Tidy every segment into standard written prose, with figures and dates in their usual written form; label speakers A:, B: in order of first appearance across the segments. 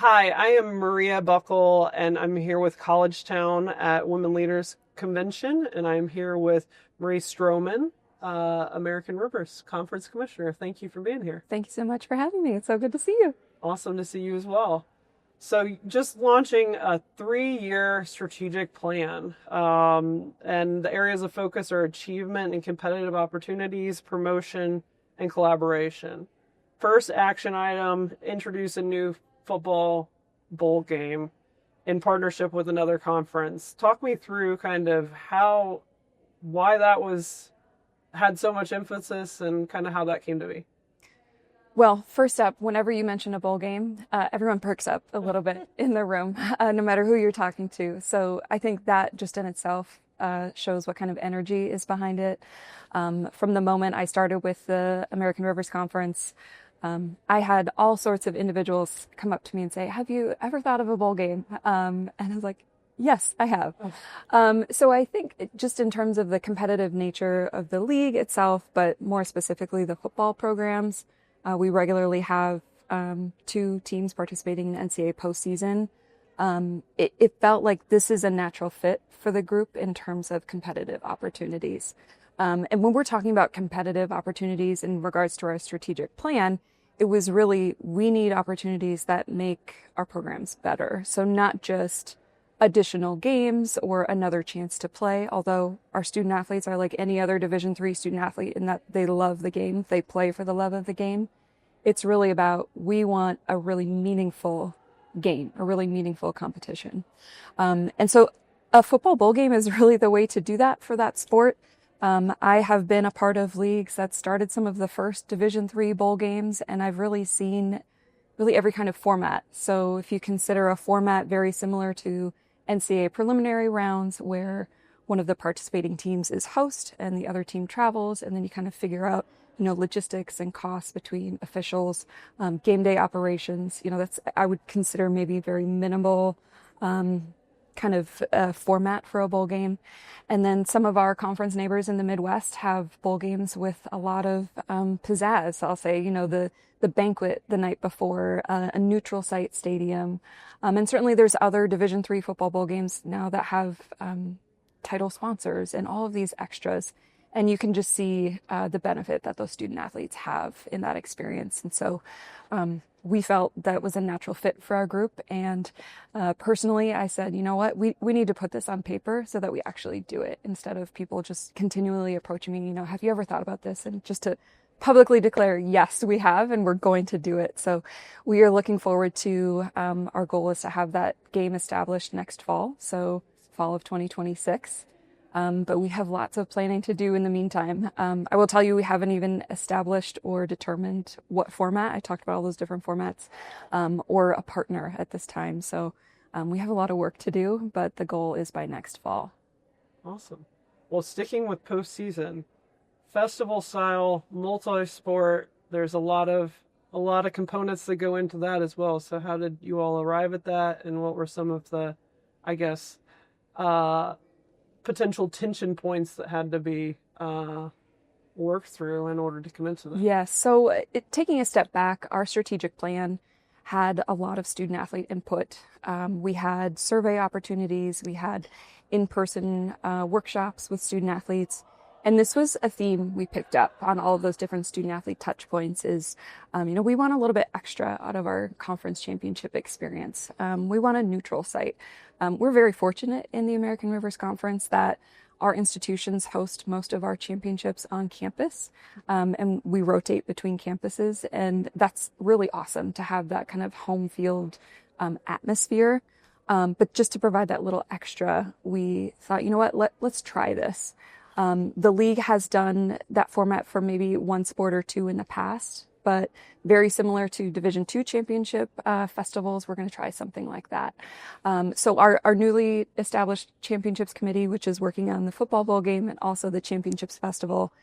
A: Hi, I am Maria Buckel, and I'm here with College.town at Women Leaders Convention, and I'm here with Marie Stroman, American Rivers Conference Commissioner. Thank you for being here.
B: Thank you so much for having me. It's so good to see you.
A: Awesome to see you as well. So, just launching a 3-year strategic plan, and the areas of focus are achievement and competitive opportunities, promotion, and collaboration. First action item, introduce a new football bowl game in partnership with another conference. Talk me through kind of why that had so much emphasis and kind of how that came to be.
B: Well, first up, whenever you mention a bowl game, everyone perks up a little bit in the room, no matter who you're talking to. So I think that just in itself shows what kind of energy is behind it. From the moment I started with the American Rivers Conference, I had all sorts of individuals come up to me and say, "Have you ever thought of a bowl game?" And I was like, "Yes, I have." So I think just in terms of the competitive nature of the league itself, but more specifically the football programs, we regularly have 2 teams participating in the NCAA postseason. It felt like this is a natural fit for the group in terms of competitive opportunities. And when we're talking about competitive opportunities in regards to our strategic plan, it was really, we need opportunities that make our programs better. So not just additional games or another chance to play, although our student athletes are like any other Division III student athlete in that they love the game, they play for the love of the game. It's really about, we want a really meaningful game, a really meaningful competition. And so a football bowl game is really the way to do that for that sport. I have been a part of leagues that started some of the first Division III bowl games, and I've really seen every kind of format. So if you consider a format very similar to NCAA preliminary rounds, where one of the participating teams is host and the other team travels, and then you kind of figure out, logistics and costs between officials, game day operations, I would consider maybe very minimal, kind of format for a bowl game. And then some of our conference neighbors in the Midwest have bowl games with a lot of pizzazz. I'll say, the banquet the night before, a neutral site stadium. And certainly there's other Division III football bowl games now that have title sponsors and all of these extras. And you can just see the benefit that those student athletes have in that experience. And so we felt that was a natural fit for our group. And personally, I said, you know what, we need to put this on paper so that we actually do it, instead of people just continually approaching me, have you ever thought about this? And just to publicly declare, yes, we have, and we're going to do it. So we are looking forward to, our goal is to have that game established next fall, so fall of 2026. But we have lots of planning to do in the meantime. I will tell you, we haven't even established or determined what format. I talked about all those different formats, or a partner at this time. So we have a lot of work to do, but the goal is by next fall.
A: Awesome. Well, sticking with postseason, festival style, multi-sport, there's a lot of components that go into that as well. So how did you all arrive at that, and what were some of the, I guess, potential tension points that had to be worked through in order to commit to that?
B: Yes. So taking a step back, our strategic plan had a lot of student athlete input. We had survey opportunities. We had in-person workshops with student athletes. And this was a theme we picked up on all of those different student athlete touch points is, we want a little bit extra out of our conference championship experience. We want a neutral site. We're very fortunate in the American Rivers Conference that our institutions host most of our championships on campus, and we rotate between campuses. And that's really awesome to have that kind of home field atmosphere. But just to provide that little extra, we thought, you know what, let's try this. The league has done that format for maybe one sport or two in the past, but very similar to Division II championship festivals, we're going to try something like that. So our newly established championships committee, which is working on the football bowl game and also the championships festival,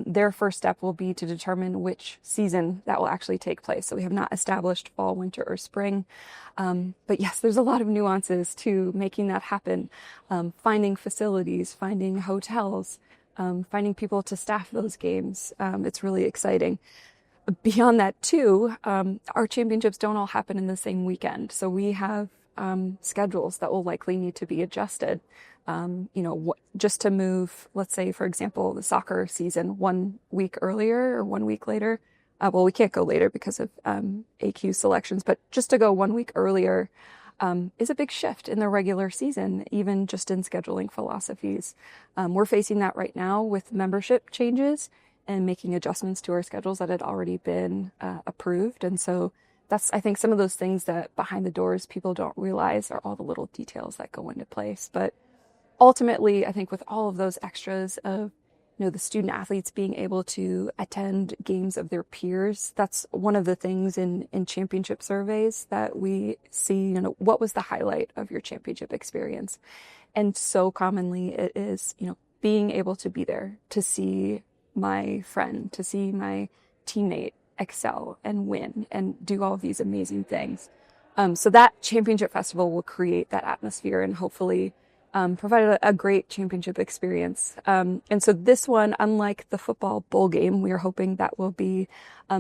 B: their first step will be to determine which season that will actually take place. So we have not established fall, winter, or spring. But yes, there's a lot of nuances to making that happen. Finding facilities, finding hotels, finding people to staff those games. It's really exciting. beyond that too, our championships don't all happen in the same weekend. So we have schedules that will likely need to be adjusted. Just to move, let's say, for example, the soccer season 1 week earlier or 1 week later. Well, we can't go later because of AQ selections, but just to go 1 week earlier is a big shift in the regular season, even just in scheduling philosophies. We're facing that right now with membership changes and making adjustments to our schedules that had already been approved. And so that's, I think, some of those things that behind the doors people don't realize are all the little details that go into place. But ultimately, I think with all of those extras of the student athletes being able to attend games of their peers, that's one of the things in championship surveys that we see, what was the highlight of your championship experience? And so commonly it is, being able to be there, to see my friend, to see my teammate excel and win and do all of these amazing things. So that championship festival will create that atmosphere and hopefully provide a great championship experience. And so this one, unlike the football bowl game, we are hoping that will be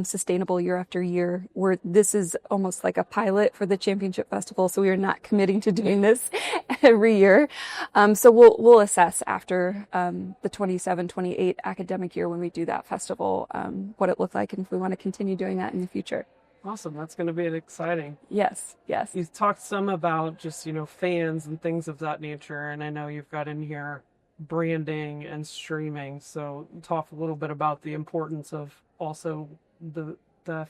B: sustainable year after year, where this is almost like a pilot for the championship festival. So we are not committing to doing this every year. So we'll assess after the 27-28 academic year when we do that festival, what it looked like and if we want to continue doing that in the future.
A: Awesome. That's going to be exciting.
B: Yes.
A: You talked some about just, fans and things of that nature. And I know you've got in here branding and streaming. So talk a little bit about the importance of also the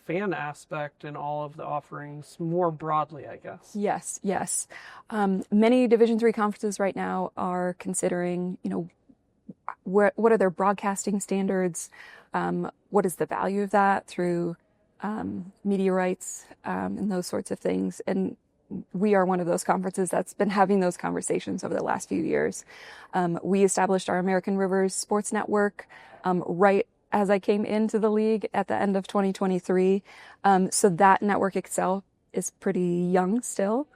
A: fan aspect and all of the offerings more broadly, I guess.
B: Yes. Many Division III conferences right now are considering, what are their broadcasting standards? What is the value of that through media rights, and those sorts of things. And we are one of those conferences that's been having those conversations over the last few years. We established our American Rivers Sports Network right as I came into the league at the end of 2023. So that network itself is pretty young still.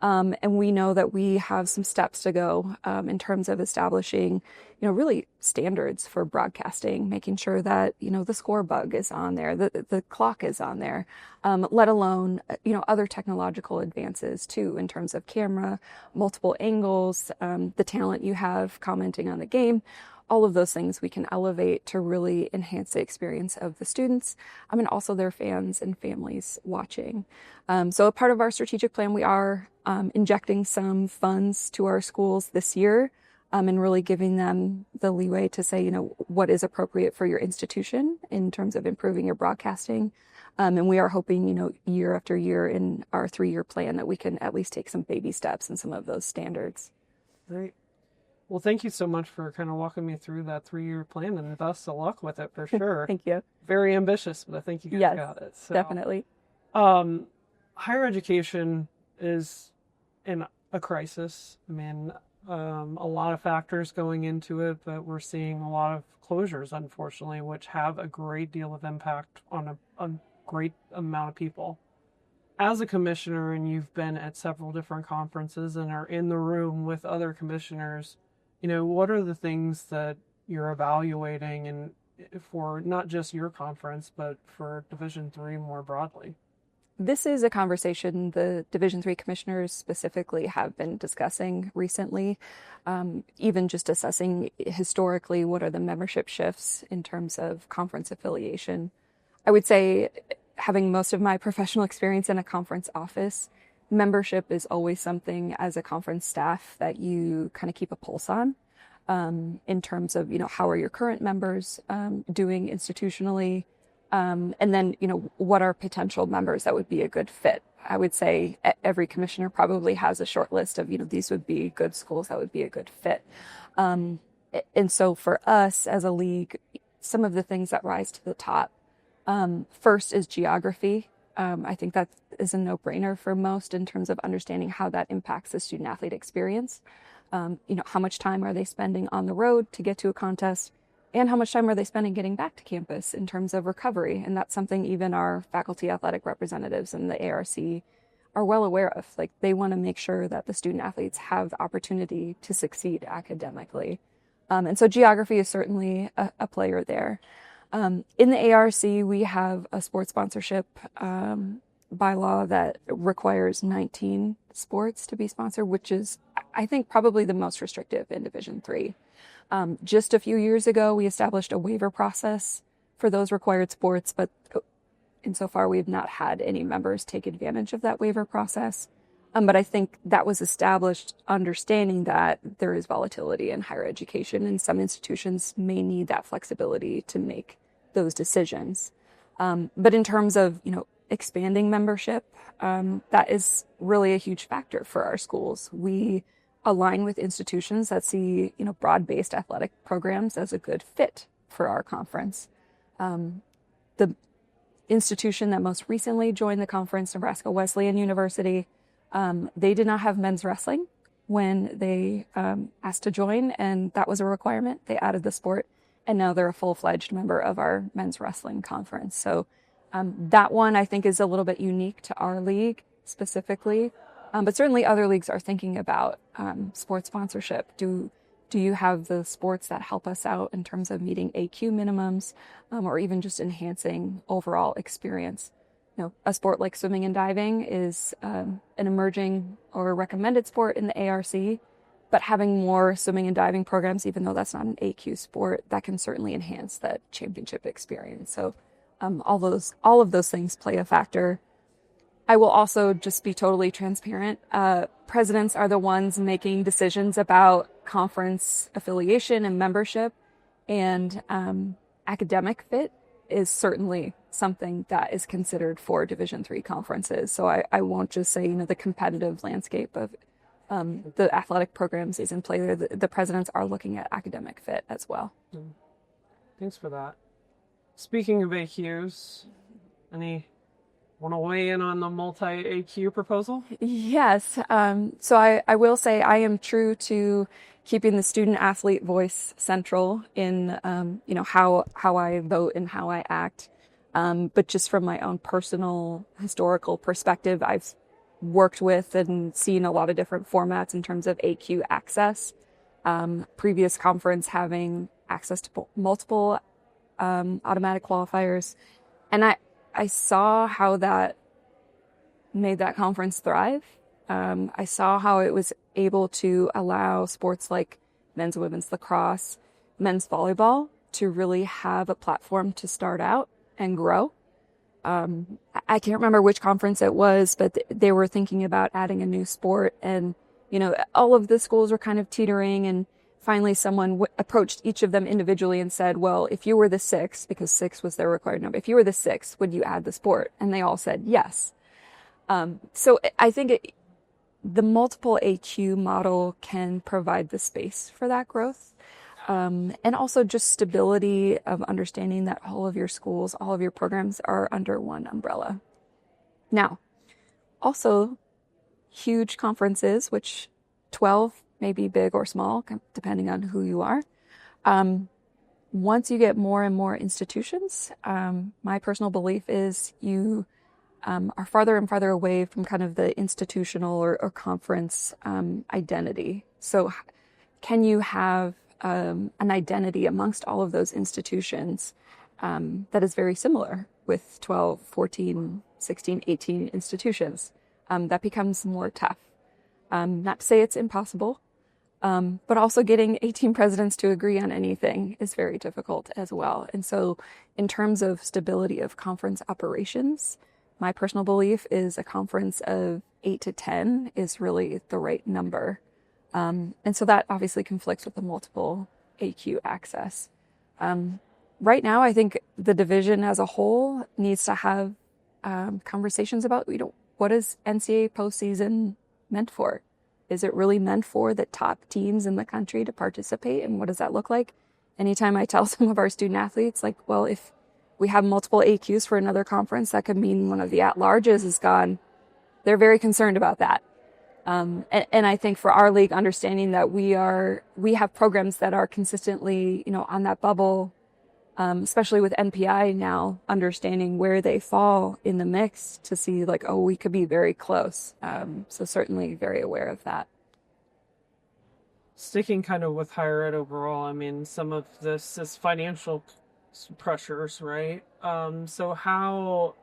B: And we know that we have some steps to go in terms of establishing, really standards for broadcasting, making sure that, the score bug is on there, the clock is on there, let alone, other technological advances too, in terms of camera, multiple angles, the talent you have commenting on the game. All of those things we can elevate to really enhance the experience of the students, and also their fans and families watching. So a part of our strategic plan, we are injecting some funds to our schools this year, and really giving them the leeway to say, what is appropriate for your institution in terms of improving your broadcasting. And we are hoping, year after year in our 3-year plan that we can at least take some baby steps in some of those standards.
A: Great. Well, thank you so much for kind of walking me through that 3-year plan, and best of luck with it for sure.
B: Thank you.
A: Very ambitious, but I think you guys got it. So,
B: definitely.
A: Higher education is in a crisis. I mean, a lot of factors going into it, but we're seeing a lot of closures, unfortunately, which have a great deal of impact on a great amount of people. As a commissioner, and you've been at several different conferences and are in the room with other commissioners, what are the things that you're evaluating and for not just your conference, but for Division III more broadly?
B: This is a conversation the Division III commissioners specifically have been discussing recently, even just assessing historically what are the membership shifts in terms of conference affiliation. I would say, having most of my professional experience in a conference office, membership is always something as a conference staff that you kind of keep a pulse on, in terms of, how are your current members doing institutionally? And then, what are potential members that would be a good fit? I would say every commissioner probably has a short list of, these would be good schools that would be a good fit. And so for us as a league, some of the things that rise to the top, first is geography. I think that is a no-brainer for most in terms of understanding how that impacts the student-athlete experience. How much time are they spending on the road to get to a contest, and how much time are they spending getting back to campus in terms of recovery? And that's something even our faculty athletic representatives and the ARC are well aware of. Like, they want to make sure that the student-athletes have the opportunity to succeed academically. And so geography is certainly a player there. In the ARC, we have a sports sponsorship bylaw that requires 19 sports to be sponsored, which is, I think, probably the most restrictive in Division III. Just a few years ago, we established a waiver process for those required sports, but insofar we have not had any members take advantage of that waiver process. But I think that was established understanding that there is volatility in higher education, and some institutions may need that flexibility to make those decisions. But in terms of, expanding membership, that is really a huge factor for our schools. We align with institutions that see, broad-based athletic programs as a good fit for our conference. The institution that most recently joined the conference, Nebraska Wesleyan University, they did not have men's wrestling when they asked to join, and that was a requirement. They added the sport, and now they're a full-fledged member of our men's wrestling conference. So that one, I think, is a little bit unique to our league specifically. But certainly other leagues are thinking about sports sponsorship. Do you have the sports that help us out in terms of meeting AQ minimums, or even just enhancing overall experience? A sport like swimming and diving is an emerging or recommended sport in the ARC, but having more swimming and diving programs, even though that's not an AQ sport, that can certainly enhance that championship experience. So all of those things play a factor. I will also just be totally transparent. Presidents are the ones making decisions about conference affiliation and membership, and academic fit is certainly something that is considered for Division III conferences. So I won't just say, the competitive landscape of the athletic programs is in play there. The presidents are looking at academic fit as well.
A: Thanks for that. Speaking of AQs, any want to weigh in on the multi-AQ proposal?
B: Yes. So I will say I am true to keeping the student athlete voice central in, how I vote and how I act. But just from my own personal historical perspective, I've worked with and seen a lot of different formats in terms of AQ access. Previous conference having access to multiple automatic qualifiers. And I saw how that made that conference thrive. I saw how it was able to allow sports like men's and women's lacrosse, men's volleyball to really have a platform to start out and grow. I can't remember which conference it was, but they were thinking about adding a new sport, and all of the schools were kind of teetering, and finally someone approached each of them individually and said, well, if you were the sixth, because 6 was their required number, if you were the sixth, would you add the sport? And they all said yes. So I think the multiple AQ model can provide the space for that growth. And also just stability of understanding that all of your schools, all of your programs are under one umbrella. Now, also huge conferences, which 12 may be big or small, depending on who you are. Once you get more and more institutions, my personal belief is you are farther and farther away from kind of the institutional or conference identity. So can you have an identity amongst all of those institutions that is very similar with 12, 14, 16, 18 institutions? That becomes more tough. Not to say it's impossible, but also getting 18 presidents to agree on anything is very difficult as well. And so in terms of stability of conference operations, my personal belief is a conference of 8 to 10 is really the right number. And so that obviously conflicts with the multiple AQ access. Right now, I think the division as a whole needs to have conversations about, what is NCAA postseason meant for? Is it really meant for the top teams in the country to participate? And what does that look like? Anytime I tell some of our student athletes, well, if we have multiple AQs for another conference, that could mean one of the at-larges is gone. They're very concerned about that. And I think for our league, understanding that we have programs that are consistently, on that bubble, especially with NPI now, understanding where they fall in the mix to see we could be very close. So certainly very aware of that.
A: Sticking kind of with higher ed overall, some of this is financial pressures, right? So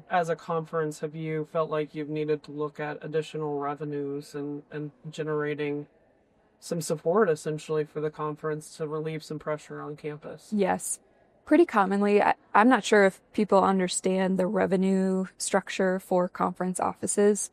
A: as a conference, have you felt like you've needed to look at additional revenues and generating some support essentially for the conference to relieve some pressure on campus?
B: Yes. Pretty commonly, I'm not sure if people understand the revenue structure for conference offices.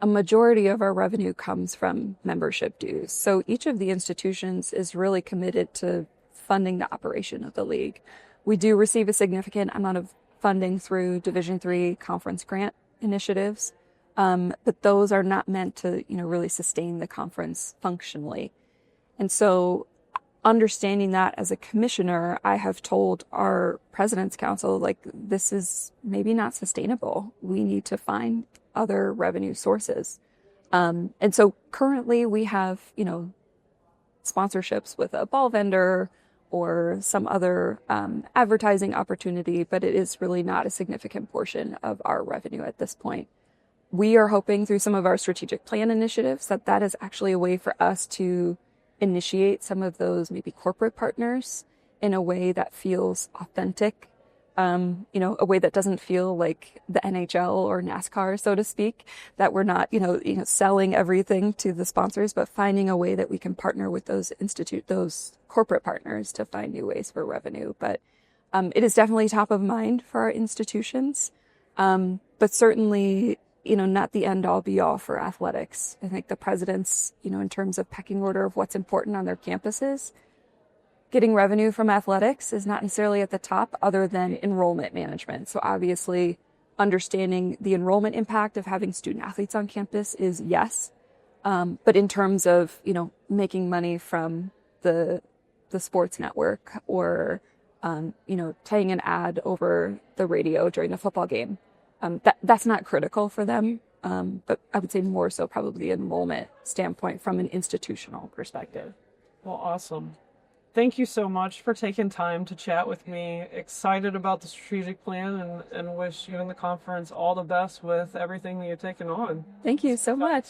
B: A majority of our revenue comes from membership dues. So each of the institutions is really committed to funding the operation of the league. We do receive a significant amount of funding through Division III conference grant initiatives, but those are not meant to, really sustain the conference functionally. And so understanding that as a commissioner, I have told our president's council, like, this is maybe not sustainable. We need to find other revenue sources. And so currently we have, sponsorships with a ball vendor or some other advertising opportunity, but it is really not a significant portion of our revenue at this point. We are hoping through some of our strategic plan initiatives that is actually a way for us to initiate some of those maybe corporate partners in a way that feels authentic, a way that doesn't feel like the NHL or NASCAR, so to speak, that we're not, selling everything to the sponsors, but finding a way that we can partner with those corporate partners to find new ways for revenue. But it is definitely top of mind for our institutions, but certainly not the end all be all for athletics. I think the president's, in terms of pecking order of what's important on their campuses, getting revenue from athletics is not necessarily at the top other than enrollment management. So obviously understanding the enrollment impact of having student athletes on campus is yes. But in terms of, making money from the sports network or, playing an ad over the radio during a football game, that's not critical for them, but I would say more so probably the enrollment standpoint from an institutional perspective.
A: Well, awesome. Thank you so much for taking time to chat with me. Excited about the strategic plan and wish you and the conference all the best with everything that you've taken on.
B: Thank you so much.